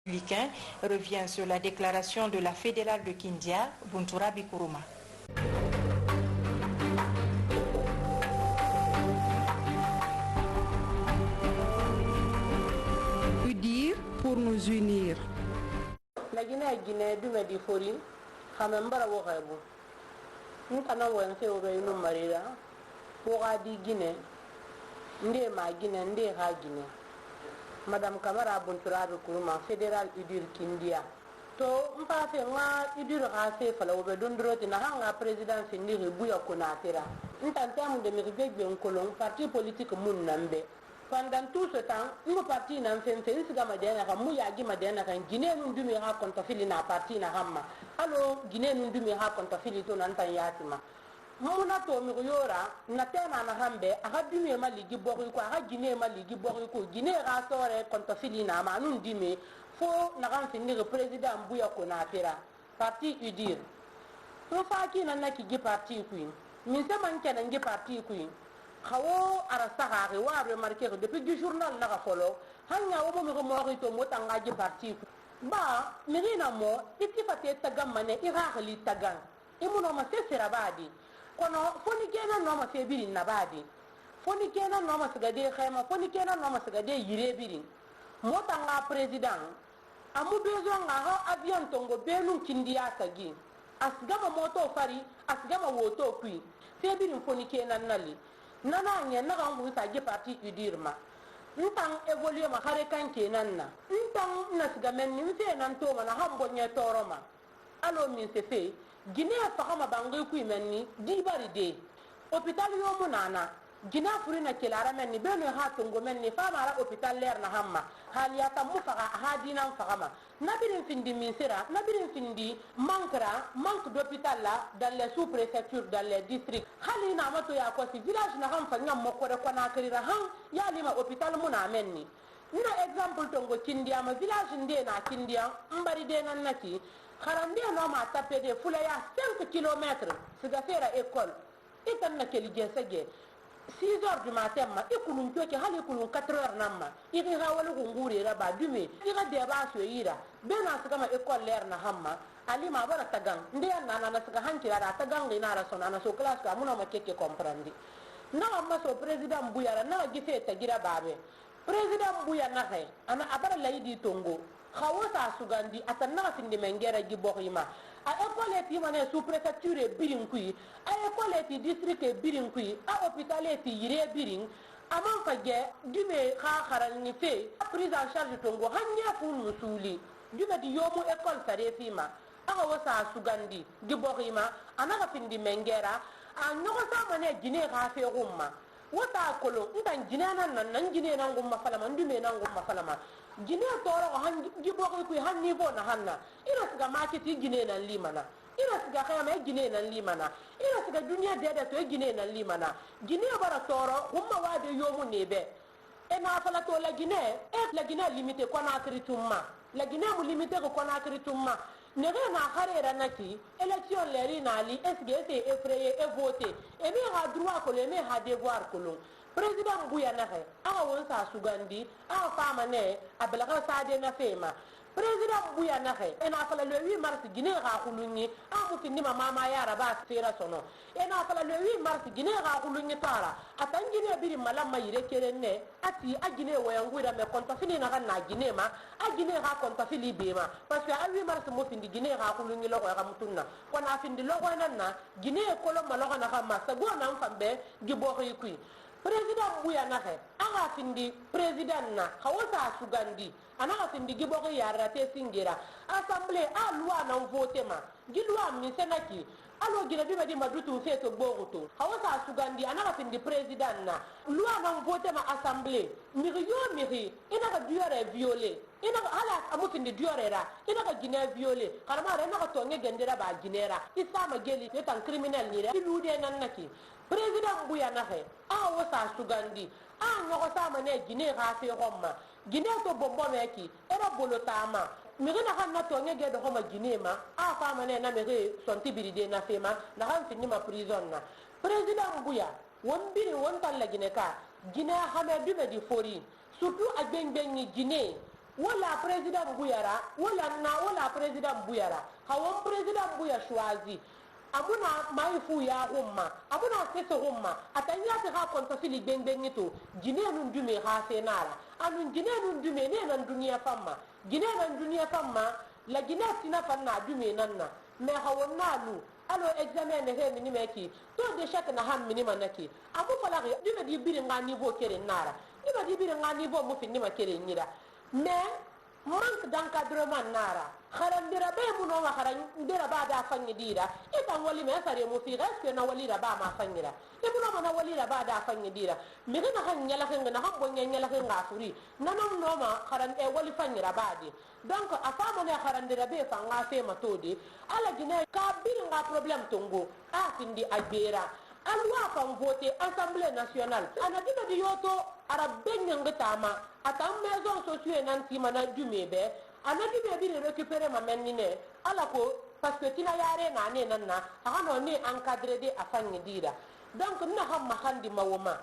républicain revient sur la déclaration de la fédérale de Kindia, Buntura Bikuruma. UDIR pour nous unir. La Guinée du Médifori, Hamembara Worebu. Nous avons un fait au Réunion Marira, pour Adi Guinée, Ndé ma Guinée, Ndé ha Guinée. Madame Kamara Buntura Bikuruma, fédérale UDIR Kindia. To mpafe nga UDIR ha se fala obe dondroti na hanga président Sindiri Buya Konatera. Ntantamu de miribegbe nkolong parti politique mun nambe. Pendant tout ce temps, nous parti n'a fait un madena, Mouyagi Madena, Guinée nous dumera contre Filina parti na Hamma. Alors, Guinée nous dumera contre Filito Nantayatima. Monato Muriora, Natana Nahambe, Arabi Maligi Boriko, Guinée Maligi Boriko, Guinée Rasore contre Filina, Manun Dime, faut n'a finir le président Bouya Konapera, parti UDIR. So Faki Nanaki parti Queen, Mr. Mankan parti Queen. Hawo arasahari wa remarquer depuis du journal na follow hanya wo mo morito motanga ji parti ba mirina mo itifate tagamane irahli tagan imuno ma sesera badi kono foni gena no ma sebiri na badi foni gena no ma sagade khayma foni gena no ma sagade yirebiri motanga president amu bezo nga ha avion tongo benu kindia tagi asgama moto fari asgama woto kui sebiri foni gena nali nana nya na kan buta je parti UDIR ma ntang evoluer ma hare kan kenan na ntang nasga men ni fe nan to mana hambo nya toroma alo min se fe Guinée fa kama bangai ku men ni di bari de hôpital yo munana Guinée furina kelara men ni beno ha tongo men ni fa mara hôpital ler na hamma haliya ta mu fa hadina fa kama nabirin findi min sera nabirin findi manque d'hôpital là dans les sous-préfectures dans les districts halina mato ya ko si village na ham fa ngam mako re ko na krira han ya lima hôpital muna men ni na exemple tongo Kindia ma village nde na Kindia mbari de nan naki kharande no ma tapé de fulaya 5 km siga fera école itan na keli gesege 6 heures du matin ma ikulun kyoke hali kulun 4 heures namma iri hawala gungure raba dume ira de ba so yira bena suka ma école leer na hamma ali ma bara tagang ndi na suka hankira da tagang ina ra sona na so class ka muna ma keke comprendre na amma so président Buyara na gife ta gira babe président Buya na hay ana abara layidi tongo khawata sugandi atanna findi mengera gibohima a école ti mané sous préfecture birin kui a école ti district birin kui a hôpital ti yire birin amon fage dume kharan ni fe prise en charge tongo hanya fu musuli dume di yomu école sare fima aga wasa sugandi gibohima anaka findi mengera a nyogo sa mané Guinée ga fe rumma wata kolo ntan Guinée nan Guinée nan gumma falama ndume nan gumma falama Guinée toro han gibogi ku han niveau na hanna ira siga market Guinée nan limana ira siga khama Guinée nan limana ira siga dunia dede to Guinée nan limana Guinée bara toro humma wade yomu nebe e na fala to la Guinée la Guinée limité Conakry tumma la Guinée mu limité ko Conakry tumma ne na kharera naki élection leri nali SGC effrayé et voté et bien ha droit ko le mais ha devoir ko lo président Bouya na he awa won sa sugandi awa fama ne ablaga sa de na fema président Bouya na he ena fala le 8 mars Guinée ga khulunni amu finni mama ya raba sera sono ena fala le 8 mars Guinée ga khulunni tara atan Guinée biri malama yire kerenne ati a Guinée wayanguira me konta fini na na Guinée ma a Guinée ga konta fili bema parce que a 8 mars mo findi Guinée ga khulunni logo ga mutunna kona findi logo nanna Guinée ko lo maloga na ma sago na mfambe gibo kui président Bouya na he aga findi président na hawasa sugandi anaka findi gibogo ya rate singira assemblée a loi na voter ma gilwa mi senaki alo gina biba di madutu feto bogoto hawasa sugandi anaka findi président na loi na voter ma assemblée miri ina ka duare violer ina ka ala amu findi duare ra ina ka Guinée violer karma ra na ka tonge gendera ba Guinée isama geli ne tan criminel ni ra lude nan naki président Bouya na he a wasa sugandi a nyoko sama ne Guinée ga fe homma Guinée to bombo meki era bolotama mirina kan na to ngege do homa Guinée ma a fama ne na mere sonti biride na fema na han finni ma prison na président Bouya won biri won tan la Guinée ka Guinée ha me dume di fori surtout a ben ni Guinée wala président buyara wala président buyara hawon président buya choisi amuna mai fu ya umma amuna sese umma atanya ta ha konta fili bengen to gine nun dume ha senala anun gine nun dume ne nan duniya famma gine nan duniya famma la gine tina fanna dume nanna me hawon nalu alo examen ne he ni meki to de chaque na ham minima naki amu fala dume di biri nga niveau kere nara dume di biri nga niveau mu finni ma kere nyira mais manque d'encadrement nara kharandira be muno ma kharandira ba da fanyi dira ita wali me sare mu fi gaske na wali ba ma fanyira e muno ma wali ba da fanyi dira mi na han nyala hen na han bonya nyala hen ngafuri nanom no ma kharan e wali fanyira ba di donc afamo ne kharandira be fa ngafe matodi ala gine ka bir nga problème tongo a tindi agbera alwa kan voter assemblée nationale anadina di yoto arabenya ngitama atam maison sociale nanti mana dumebe anadi be bi récupérer ma menine ala ko parce que tina yare na ne nanna akano ne encadrer de afanyi dira donc na hamma handi mawoma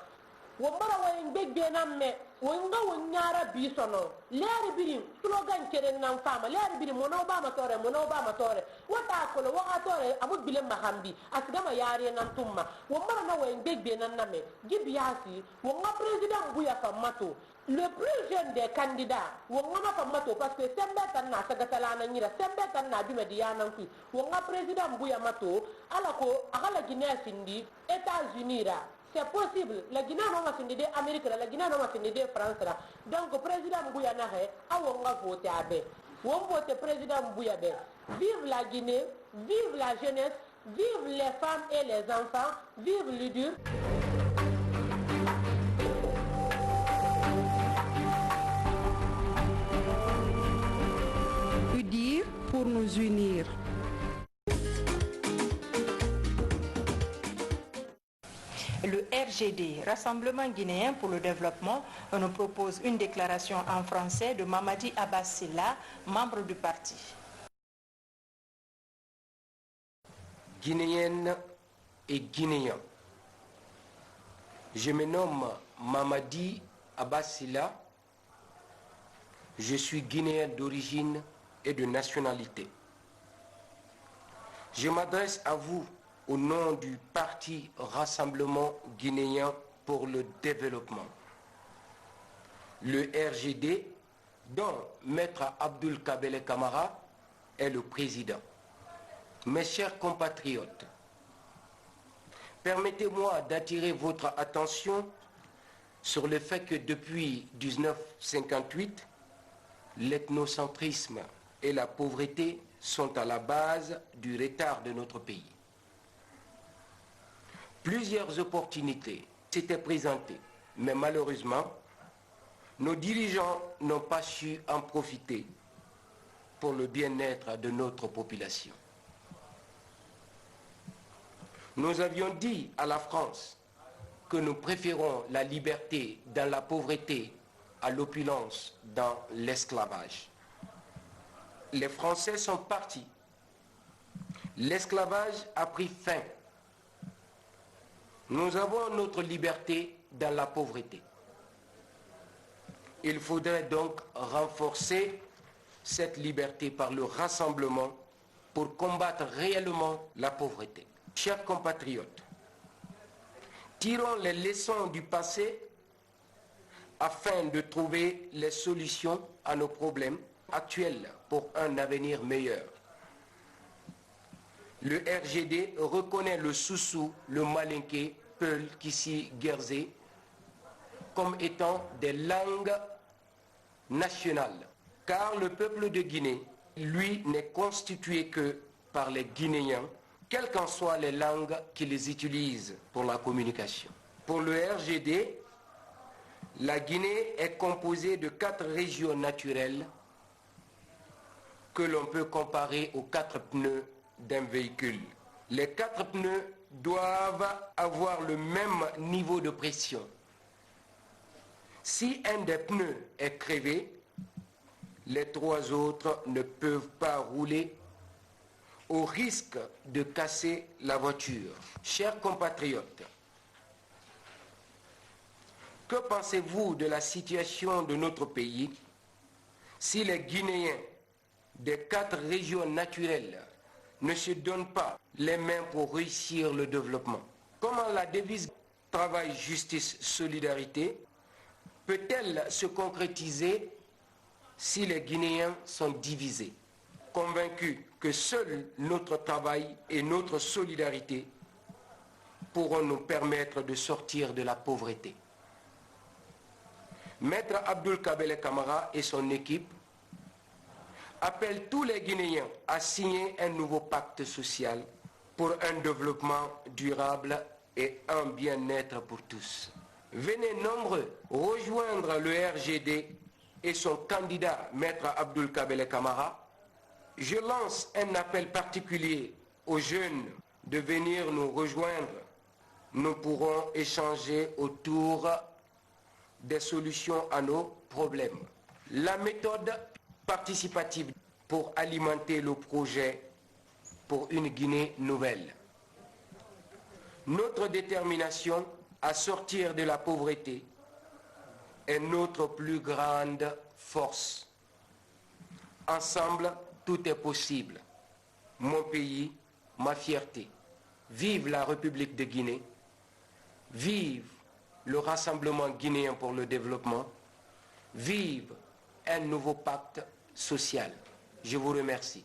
wombara wayin begbe namme wonga wonyara bisono leeri biri slogan keren nan fama leeri biri mono ba ma tore wata ko lo wa tore amu bile mahambi asgama yare nan tumma wombara na wayin begbe nan namme gibiasi wonga président buya famato le plus jeune des candidats wonga ma famato parce que sembe tan na sagatala na nyira sembe tan na duma diana ku wonga président buya mato ala ko akala Guinée sindi États-Unis ra. C'est possible. La Guinée n'a pas fini d'Amérique, la Guinée n'a pas fini de France. Donc, le président Mbouya a voté à B. On vote président Mbouya B. Vive la Guinée, vive la jeunesse, vive les femmes et les enfants, vive l'UDUR. UDIR pour nous unir. Le RGD, Rassemblement guinéen pour le développement, nous propose une déclaration en français de Mamadi Abbas Silla, membre du parti. Guinéennes et Guinéens, je me nomme Mamadi Abbas Silla, je suis guinéen d'origine et de nationalité. Je m'adresse à vous au nom du Parti Rassemblement guinéen pour le développement, le RGD, dont Maître Abdoul Kabele Kamara est le président. Mes chers compatriotes, permettez-moi d'attirer votre attention sur le fait que depuis 1958, l'ethnocentrisme et la pauvreté sont à la base du retard de notre pays. Plusieurs opportunités s'étaient présentées, mais malheureusement, nos dirigeants n'ont pas su en profiter pour le bien-être de notre population. Nous avions dit à la France que nous préférons la liberté dans la pauvreté à l'opulence dans l'esclavage. Les Français sont partis. L'esclavage a pris fin. Nous avons notre liberté dans la pauvreté. Il faudrait donc renforcer cette liberté par le rassemblement pour combattre réellement la pauvreté. Chers compatriotes, tirons les leçons du passé afin de trouver les solutions à nos problèmes actuels pour un avenir meilleur. Le RGD reconnaît le Soussou, le Malinké, Peul, Kissi, Guerzé comme étant des langues nationales, car le peuple de Guinée, lui, n'est constitué que par les Guinéens, quelles qu'en soient les langues qu'ils utilisent pour la communication. Pour le RGD, la Guinée est composée de 4 régions naturelles que l'on peut comparer aux 4 pneus d'un véhicule. Les 4 pneus doivent avoir le même niveau de pression. Si un des pneus est crevé, les 3 autres ne peuvent pas rouler au risque de casser la voiture. Chers compatriotes, que pensez-vous de la situation de notre pays si les Guinéens des 4 régions naturelles ne se donnent pas les mains pour réussir le développement? Comment la devise travail, justice, solidarité peut-elle se concrétiser si les Guinéens sont divisés? Convaincus que seul notre travail et notre solidarité pourront nous permettre de sortir de la pauvreté. Maître Abdoul Kabele Camara et son équipe appellent tous les Guinéens à signer un nouveau pacte social pour un développement durable et un bien-être pour tous. Venez nombreux rejoindre le RGD et son candidat, Maître Abdoul Kabele Camara. Je lance un appel particulier aux jeunes de venir nous rejoindre. Nous pourrons échanger autour des solutions à nos problèmes. La méthode participative pour alimenter le projet pour une Guinée nouvelle. Notre détermination à sortir de la pauvreté est notre plus grande force. Ensemble, tout est possible. Mon pays, ma fierté. Vive la République de Guinée. Vive le Rassemblement guinéen pour le développement. Vive un nouveau pacte social. Je vous remercie.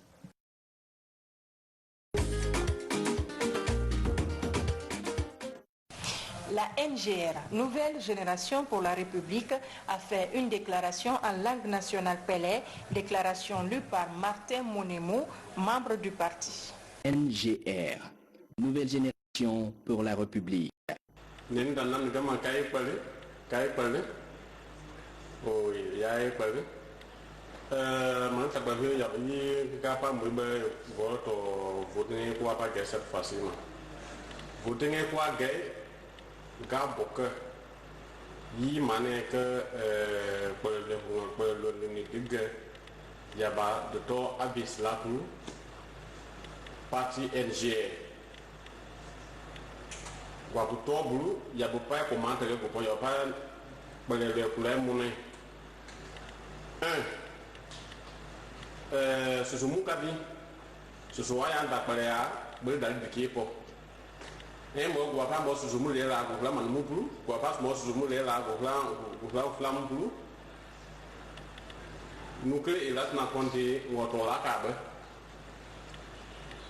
La NGR, Nouvelle Génération pour la République, a fait une déclaration en langue nationale Pelé, déclaration lue par Martin Monemo, membre du parti. NGR, Nouvelle Génération pour la République. Gaboke yi mane que le nidige yaba de to abis la tu parti NG wa bu to bulu ya bu pa comment le bu yo pa le kule mune ce sont mukabi ce sont ya da parea bu dal dikipo mo gua pa mo suzumu le la gua man muplu gua pa mo suzumu le la gua flam plu nuclé et là na konti woto la kabe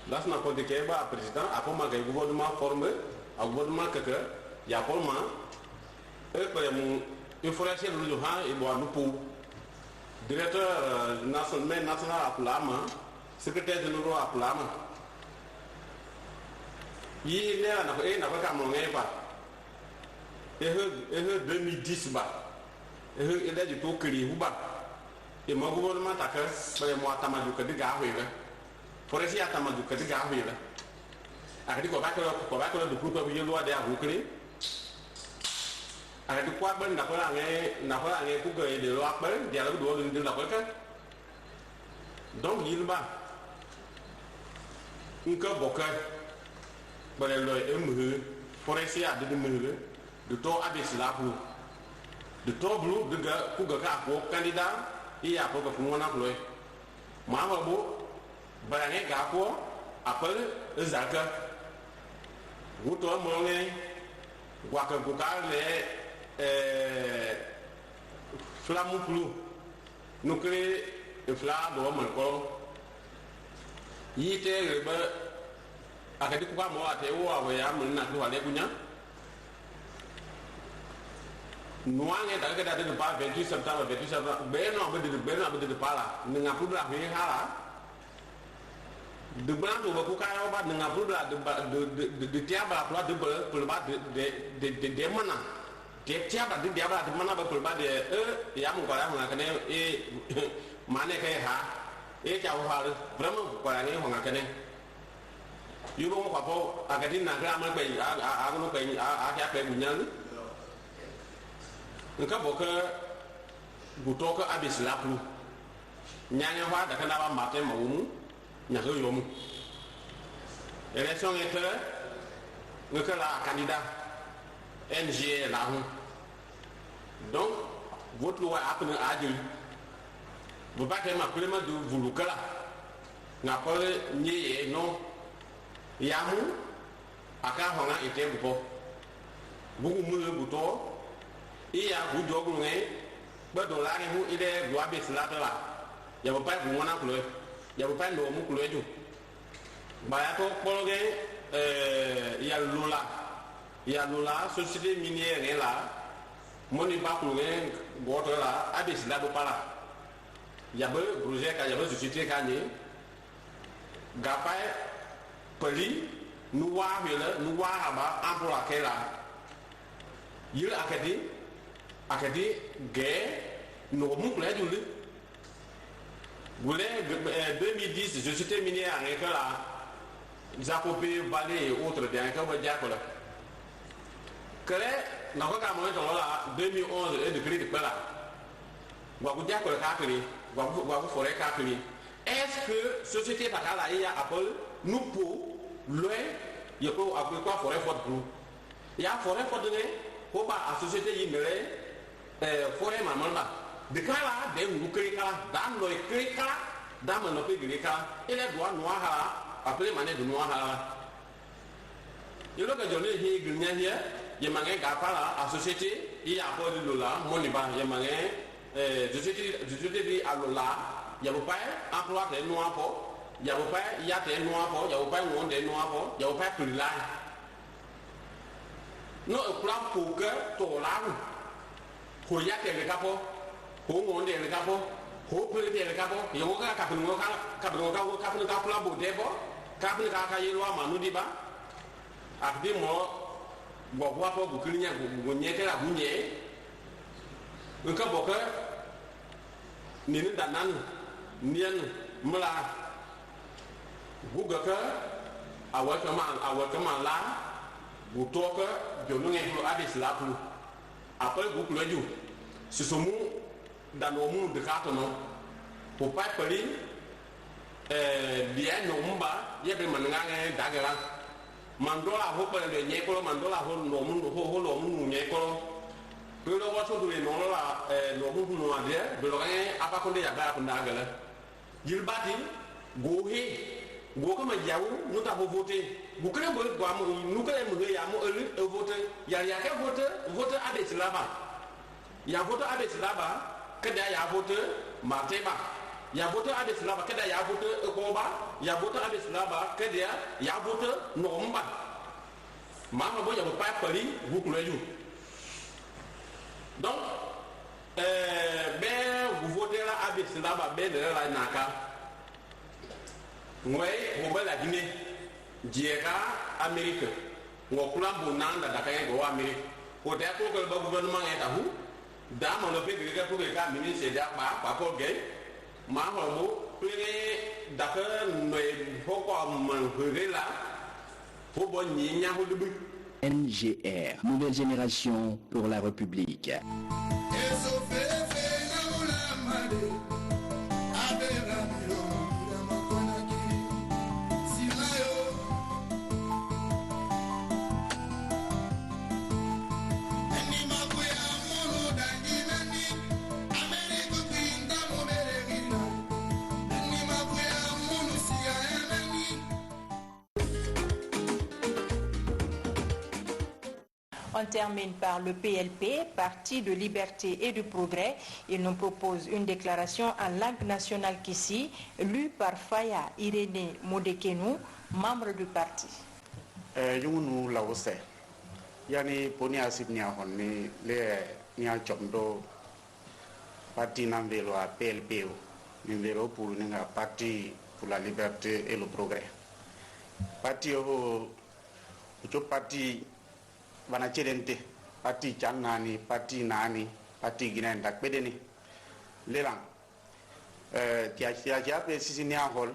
là na konti ke ba président a ko ma gouvernement formé a gouvernement que ya pour ma mu il faut essayer de le ha et boa nupu directeur national à Plama secrétaire général à Plama il est na ko kam ngé ba et 2010 ba et il est du to kri hu ba et mo gouvernement ta ka ba mo atama du ka diga hu la pour essayer atama du ka diga hu la akati ko ba ko du groupe bi loi de hu kri akati ko ba na ko ngé ku ke de loi ba dia la do de la ko ka donc il ba ko boka le pour essayer de me de to abis la pour de to blue de ga ku ga ko candidat il y a pas que mon emploi moi bo barane ga ko appel zaka vous to mo ngé wa ka ku ka le flamme plus nous créer flamme do mo ko yite ba akadi kuba mo ate wo awe ya mun na do ale kunya nuange daga da de ba 28 septembre be no be de pala nga pudra be hala de brando ba ku ka yo ba nga pudra de tiaba pla de ba de mana de tiaba de diaba de mana ba ba de ya mu ba ma kane mane ke ha ja wa vraiment ko ya ne ho ngakane yugo mo papo agadi na grama pe a no pe a ya pe bunyan nka boka butoka abis laplu nyanya wa da kana ba mate mawumu nya go yomu élection est nka la candidat NG la hu donc votre loi a pris à dire vous pas que ma prime de Voulukala n'a pas nié non Yamu aka hona était beaucoup beaucoup mieux bouton et à vous d'ogoué bah dans la réunion il est doit baisser là il y a pas de mon oncle il y a pas de mon oncle du bah à toi pour il y a Lola société minière est là mon impact le là à baisser là pas là il y a pas projet qu'il y a pas société gagné gapa peli nous voir aba emploi qu'elle a il akadi gay nous mon là du 2010 société minière avec là Zakopé Valais et autres bien que vous dites que n'a pas moment là 2011 et de crédit là vous dites que le vous forêt capri est-ce que société Bakala et Apple nous pour loin il y a quoi forêt forte pour il y a forêt forte pour pas à société il forêt maman là de kala de nous créer kala dans le créer kala dans mon pays de kala et les doigts noirs appelé mané de noir il y a que donné hier grenier il y a mangé gapala à société il y a pas de dollar mon il y a mangé société à dollar il y a pas emploi de noir pour il y a pas il y a des noirs pour il y a pas on des noirs pour il y a pas plus là non plan pour que to là pour y a des capos pour on des capos pour peut des capos il y a un capon plan pour des kapil ka ka yelwa manu diba akdi mo bo wa ko bu klinya bu nyete la bu nye nka boka ni ni danan nien mla bu ga ka awaka la bu toka jonu nge lu adis la pu après bu ku leju si somu danomu de ka to no pour pas pali bien nomba yebe mananga dagala mandola ho pa le nyekolo mandola ho no mu nyekolo pero wato do no la no mu no ade be lo gagne apa ko de ya ba ko dagala yilbati go ko ma jawu no ta ho voter bu kele bo gwa mo nu kele mo ya mo e voter ya ke voter ade silaba ya voter ade silaba kada ya voter mateba ya voter ade silaba kada ya voter ekoba ya voter ade silaba kada ya voter nomba mama bo ya bo pa pari bu ku leju donc vous votez là ade silaba be de la naka ngwe mo bala Guinée dieka Amérique ngo kula bonanda dakay go Amérique ko de ko ko ba gouvernement eta hu da mo le pe que ko ka ministre da pa ko gay ma ho mo pe daka no ho ko man là ho bo ni nya ho dubu NGR, Nouvelle Génération pour la République. On termine par le PLP, Parti de Liberté et du Progrès. Il nous propose une déclaration en langue nationale qu'ici, lue par Faya Irénée Modekenu, membre du parti. Yungunu Laose, Yani Ponia Sibnia Honi, le Nia Chomdo, Parti Nambelo à PLP, Nambelo pour un parti pour la liberté et le progrès. Parti au parti bana chelente parti chanani parti nani parti ginen dak bedeni lelang tia pe sisinia hol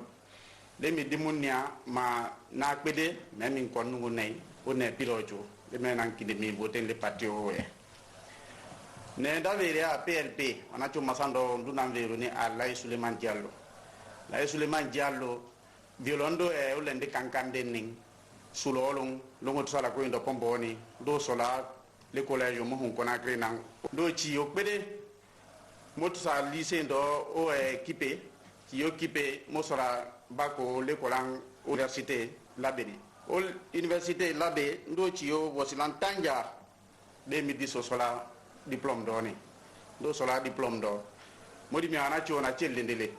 de mi dimunia ma na bede même kon ngu nei one pilojo de menan kinde mi boten le parti o e ne davere a PLP ona to masando ndunam vero ni Allah Suleiman Diallo la Suleiman Diallo violondo e olende kankande ning sulolong longo sala ko ndo pomboni do sola le collège mo hon Conakry nang do ci yo bede moto sa lycée do o équipé qui occupé mo sera bako l'école université labeni o université labé ndo ci yo wosilan tanja 2010 sola diplôme doni do sola diplôme do modi mi ana ci ona cellendele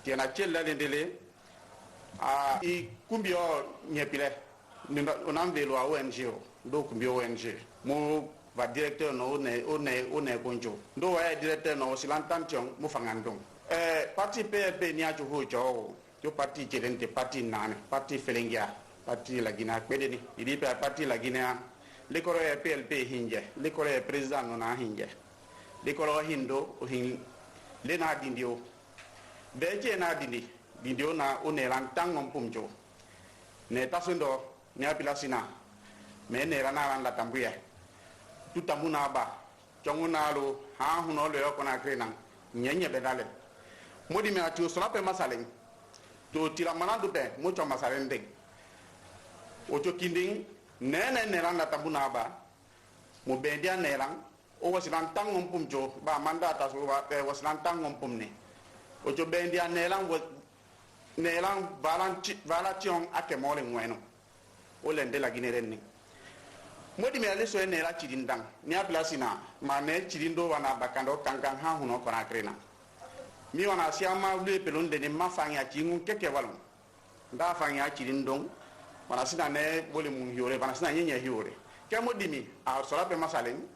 ti ana cellendele a i kumbio nyepile on velo a ONG do kumbio ONG mo va directeur no one konjo do wa directeur no silantantion mo fangandong parti PLP ni ajo ho jo parti jelente parti nane parti felengia parti la Guinée pedeni idi parti la Guinée le koro PLP hinje le koro président no na hinje le koro hindo o hin le na dindio beje na dindio na one lantang ngom pumjo ne tasundo ne apilasina me ne rana la tambuya tutamuna ba jonguna lo ha huno le ko na krena nyenye bedale modi me atu so pe masalen to tira manando be mo cho masalen de o to kinding ne randa tambuna ba mo bendia ne ran o wasilan tangom pumjo ba mandata so ba pe wasilan tangom pumne o to bendia ne ran valation ake mole ngweno o lende la Guinée renni modi me ale so ne la chidindang ni ablasina ma ne chidindo wana bakando kankan ha huno kona krena mi wana siama le pelonde ne mafanya chingu keke walon nda fanya chidindong wana sina ne bole mun hiore wana sina nyenya hiore ke modi mi a so la pe masalen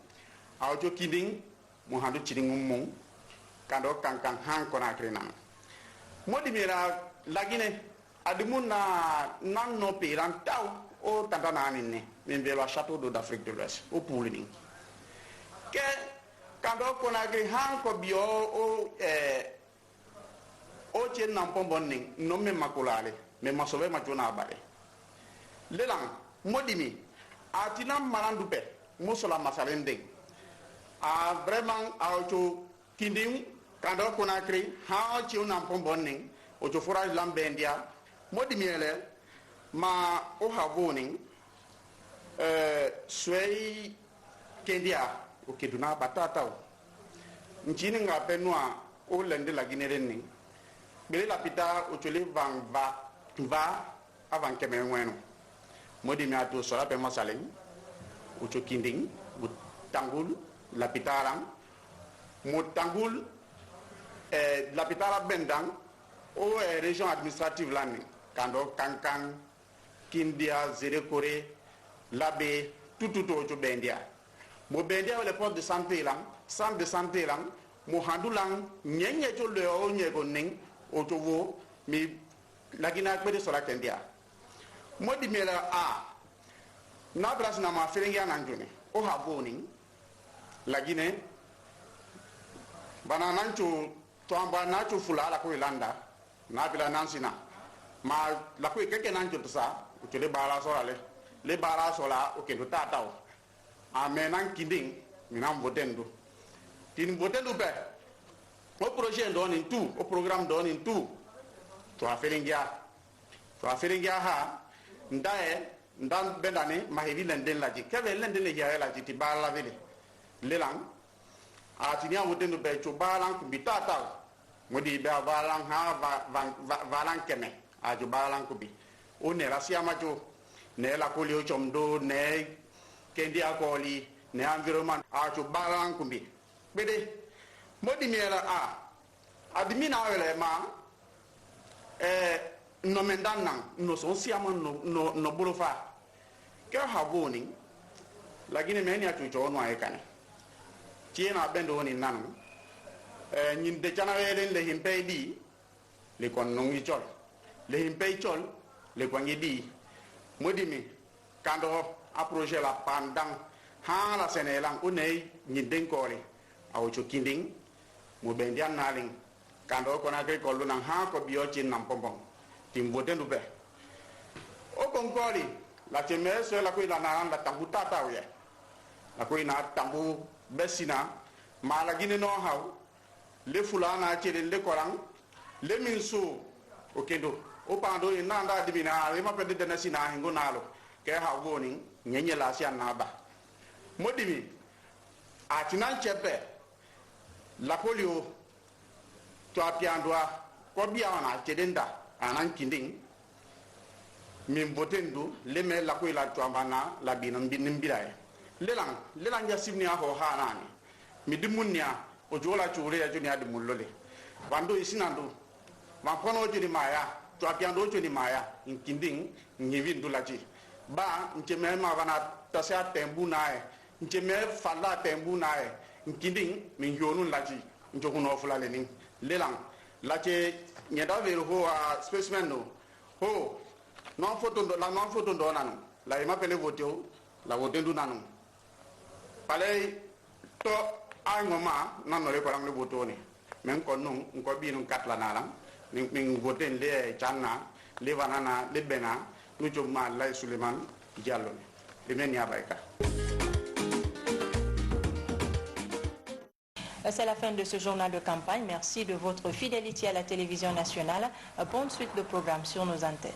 a jo kiding mo handu chidingu mum kando kankan ha kona krena modi mi la Guinée adumuna nanno piran taw o tantana ninne min velo château d'Afrique de l'Ouest o pulini ke kando konagri han ko bio o chen nan pombonni no me makulale me masobe ma jona bare lelang modimi atina marandu pe musola masalende a vraiment a to kindim kando konagri ha chen nan pombonni o to forage lambendia modimi ele ma o havoni sway kendia o keduna batata o njini nga benua o lende la Guinée renni bele la pita o chole va avant que me weno modi mi ato so la pe masalen o chokinding bu tangul la pitaram mo tangul la pitara bendang o région administrative lani kando kankan Kindia, Zérekore, Labé, tout au Bendia. Mo Bendia le poste de santé là, centre de santé là, mo handu lang, nyenye to le o nyego ning, otovo, mi la Guinée akbede sur la Kendia. Mo di mela a, na bras na ma ferengia nanjone, o haboni, la Guinée, bana nancho, toamba nacho fula la ko ilanda, na bila nansina, ma la ko keke nancho to sa, que le bara sola o que do tatao a menan kinding minam botendo tin botendo be o projet don in tout o programme don in tout to a ferengia ha ndan bendane ma hevi lenden laji kebe lenden le ya laji ti bala vele lelang a tinia botendo be to balan ku bitatao modi be balan ha valan keme a jo balan ku bi o ne rasia majo ne la kolio chomdo ne kendi akoli ne environnement a to balan kumbi bede modi miela a admina wele ma no mendanang no so siama no bolofa ke haboni la Guinée meni a to no ay kane tiena bendo ni nan nyin de chana wele le himpe di le kon nongi chol le himpe chol le kwangedi modimi kando approcher la pendant ha la senelang unei nyinden kore aw chokinding mo bendian naling kando kona ke kollu nang ha ko biyo chin nam pompong timbote ndube o konkoli la teme so la ko ila na la tambu tata we la ko ina tambu besina ma la Guinée no haw le fulana chere le korang le minso o kendo o pando ina nda dibina le ma pede de nasina hingo nalo ke ha woni nyenye la sia na ba modimi a tinan chepe la polio to apiandwa ko biya wana tedenda anan kinding min botendu leme la ko ila to ambana la binam binim biray lelang ya simni ho hanani mi dimunya o jola chure ya juni adi mullole wando isinando ma kono joni maya to apiando joni maya in kinding nyivi ndulaji ba nkeme ma bana tasya tembu nae nkeme falla tembu nae nkinding min yonu laji njokuno fulale ni lelang lache nyeda vero ho a specimen no ho non photo ndo nanu la ima pele voto la vote ndu nanu pale to angoma nanu le kolam le voto ni men ko non ko bi non katla nala min vote le channa le vanana le bena nu jomma lay Suleiman Diallo le men ya bayka. C'est la fin de ce journal de campagne. Merci de votre fidélité à la télévision nationale. Bonne suite de programmes sur nos antennes.